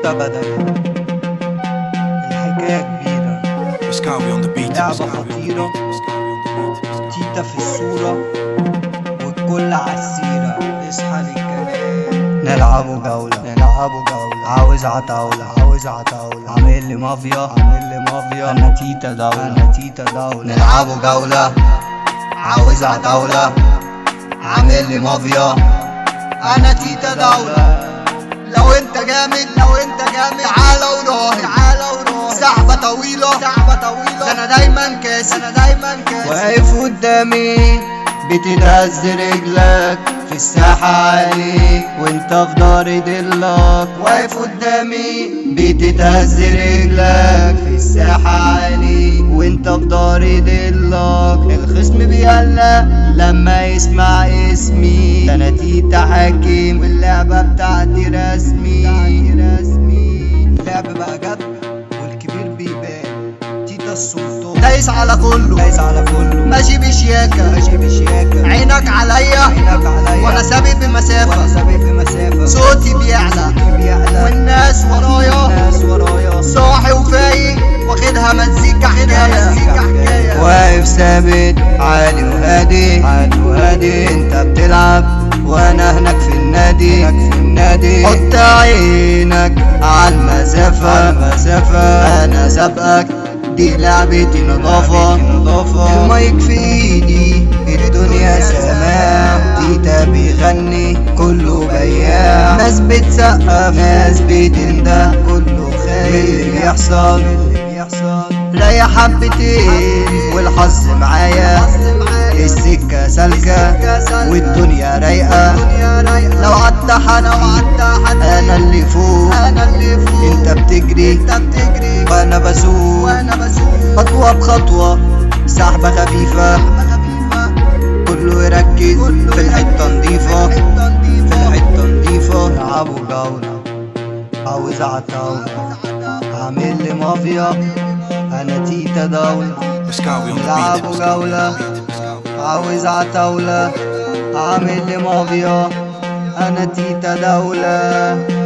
خطة بدنية. الحكاية كبيرة، لعبة خطيرة، تيتا في الصورة والكل عالسيرة. اصحى للكلام، نلعبوا جولة، عاوز عطاولة، عامل لي مافيا، انا تيتا دولة، نلعبوا جولة، عاوز عطاولة، عامل لي مافيا، انا تيتا دولة. لو انت جامد تعالى وراهي، سحبة طويلة، ده انا دايما كاسب، واقف قدامي بتتهز رجلك في الساحة عليك وانت في دار ضلك. واقف قدامي بتتهز رجلك في الساحة عليك وانت في دار ضلك. الخصم بيقلق لما يسمع اسمي، ده انا تيتا حكيم واللعبة بتاعتي رسمي. اللعب بقى جد والكبير بيبان، تيتا السلطان دايس على كله، ماشي بشياكة، عينك عليا وانا سابق بمسافة، صوتي بيعلى والناس ورايا، صاحي وفايق واخدها مزيكا حكاية. واقف ثابت عالي وهادي، انت بتلعب وانا هناك في النادي. حط عينك عالمسافة، انا سابقك، دي لعبتي نظافة. المايك في ايدي، الدنيا سماع، تيتا بيغني كله بياع، ناس بتسقف ناس بتنده، كله خايف اللي بيحصل. ريح حبتين والحظ معايا، السكة سالكة والدنيا رايقة. لو عدت حد انا اللي فوق، انت بتجري وانا بسوق، خطوة بخطوة سحبة خفيفة، كله يركز في الحتة نضيفة، نلعبوا جولة، عاوز عطاولة، عامل لي مافيا، انا تيتا دولة. نلعبوا جولة، عاوز عطاولة، عامل لي مافيا، انا تيتا دولة.